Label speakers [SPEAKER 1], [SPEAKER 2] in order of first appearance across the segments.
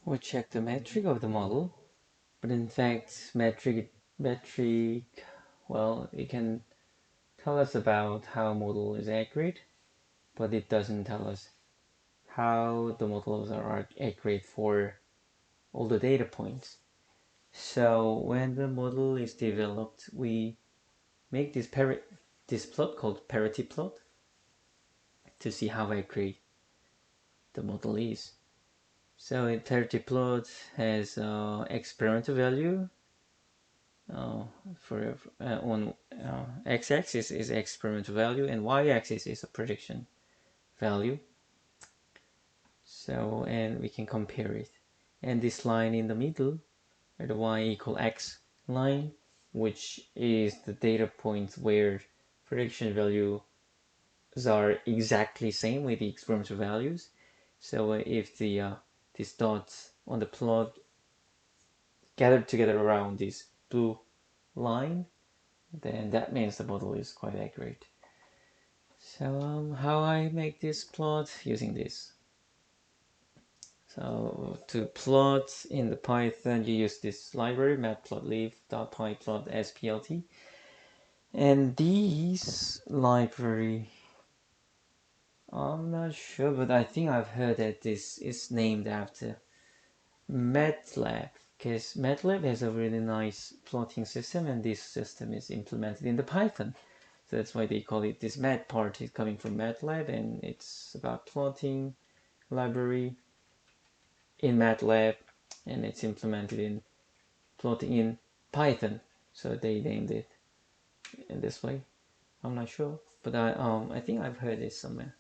[SPEAKER 1] we check the metric of the model, but in fact, metric, well, it can tell us about how a model is accurate, but it doesn't tell us how the models are accurate for all the data points. So when the model is developed, we make this plot called parity plot to see how accurate the model is. So a parity plot has experimental value on x-axis is experimental value and y-axis is a prediction value. So, and we can compare it. And this line in the middle, or the y equal x line, which is the data point where prediction values are exactly same with the experimental values. So if the these dots on the plot gathered together around this blue line, then that means the model is quite accurate. So how I make this plot using this. So to plot in the Python, you use this library matplotlib.pyplot.splt, and this library, I'm not sure, but I think I've heard that this is named after MATLAB, because MATLAB has a really nice plotting system, and this system is implemented in the Python. So that's why they call it, this mat part is coming from MATLAB, and it's about plotting library in MATLAB, and it's implemented in plotting in Python. So they named it in this way. I'm not sure, but I think I've heard it somewhere.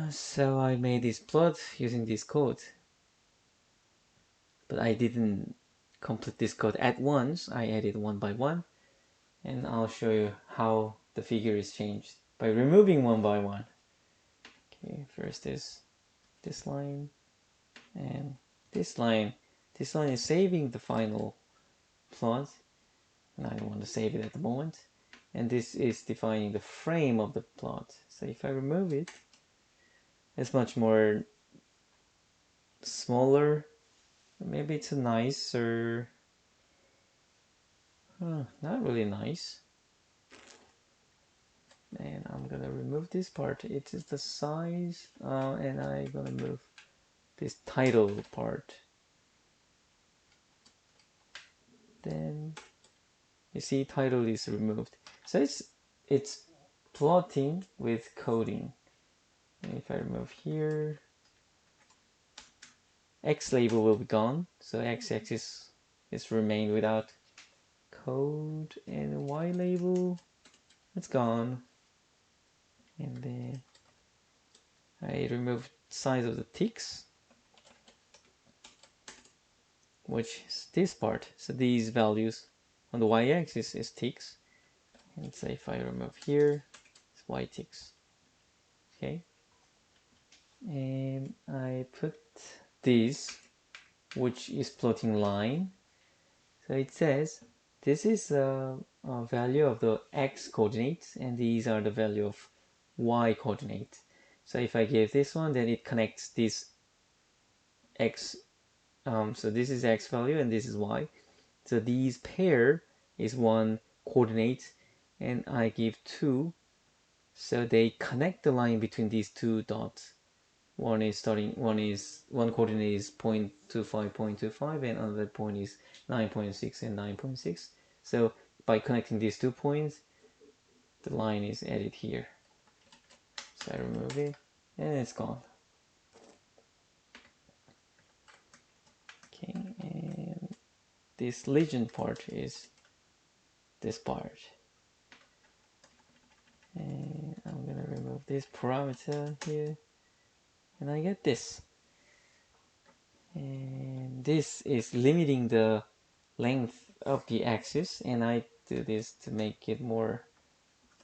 [SPEAKER 1] So I made this plot using this code, but I didn't complete this code at once. I added one by one, and I'll show you how the figure is changed by removing one by one. Okay, first is this line and this line. This line is saving the final plot, and I don't want to save it at the moment. And this is defining the frame of the plot. So if I remove it, it's much more smaller. Maybe it's a nicer, not really nice. And I'm gonna remove this part. It is the size, and I'm gonna move this title part. Then you see title is removed. So it's plotting with coding. And if I remove here, X label will be gone. So x-axis is remain without code, and Y label, it's gone. And then I remove size of the ticks, which is this part. So these values on the y-axis is ticks, and so if I remove here, it's y ticks. Okay, and I put this, which is plotting line. So it says this is a value of the x coordinates, and these are the value of y coordinates. So if I give this one, then it connects this x. So this is x value and this is y. So these pair is one coordinate, and I give 2. So they connect the line between these two dots. One coordinate is 0.25, 0.25, and another point is 9.6 and 9.6. So by connecting these 2 points, the line is added here. So I remove it, and it's gone. Okay, and this legend part is this part. And I'm gonna remove this parameter here, and I get this. And this is limiting the length of the axis, and I do this to make it more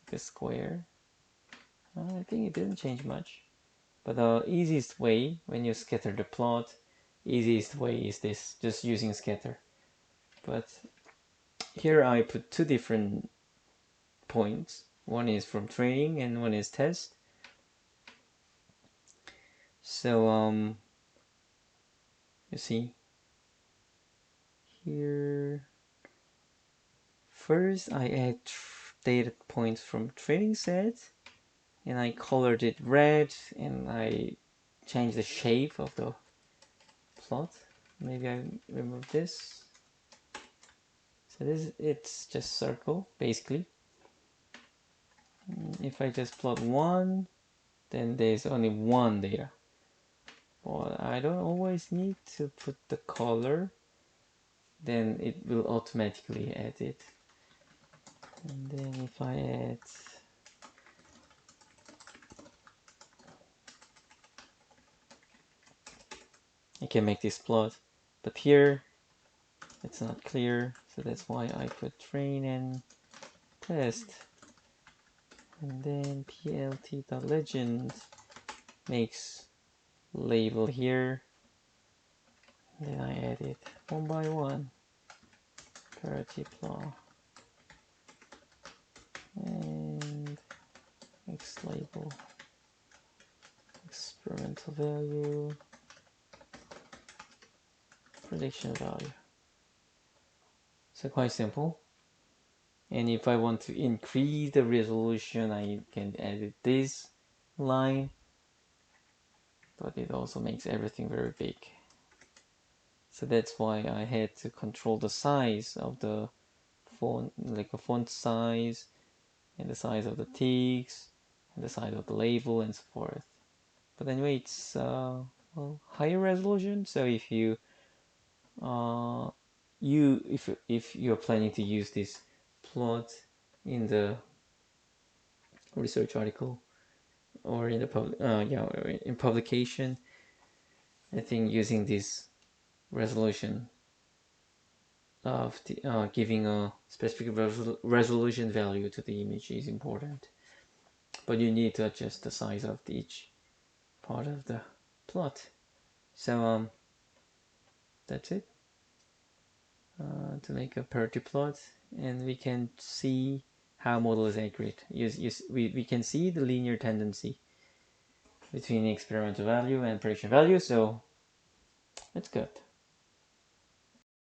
[SPEAKER 1] like a square. I think it didn't change much, but the easiest way when you scatter the plot, easiest way is this, just using scatter. But here I put 2 different points. One is from training and one is test. So You see here, first I add data points from training set, and I colored it red, and I changed the shape of the plot. Maybe I remove this. So it's just circle basically. If I just plot one, then there's only one data. Well, I don't always need to put the color, then it will automatically add it. And then if I add I can make this plot, but here it's not clear, so that's why I put train and test. And then plt.legend makes label here. Then I add it one by one. Parity plot and X label, experimental value, prediction value. So quite simple. And if I want to increase the resolution, I can edit this line, but it also makes everything very big. So that's why I had to control the size of the font, like a font size, and the size of the ticks, and the size of the label, and so forth. But anyway, it's well, higher resolution. So if you if you're planning to use this plot in the research article or in the in publication, I think using this resolution of the giving a specific resolution value to the image is important, but you need to adjust the size of each part of the plot. So that's it, to make a parity plot, and we can see how model is accurate. We can see the linear tendency between experimental value and prediction value, so it's good.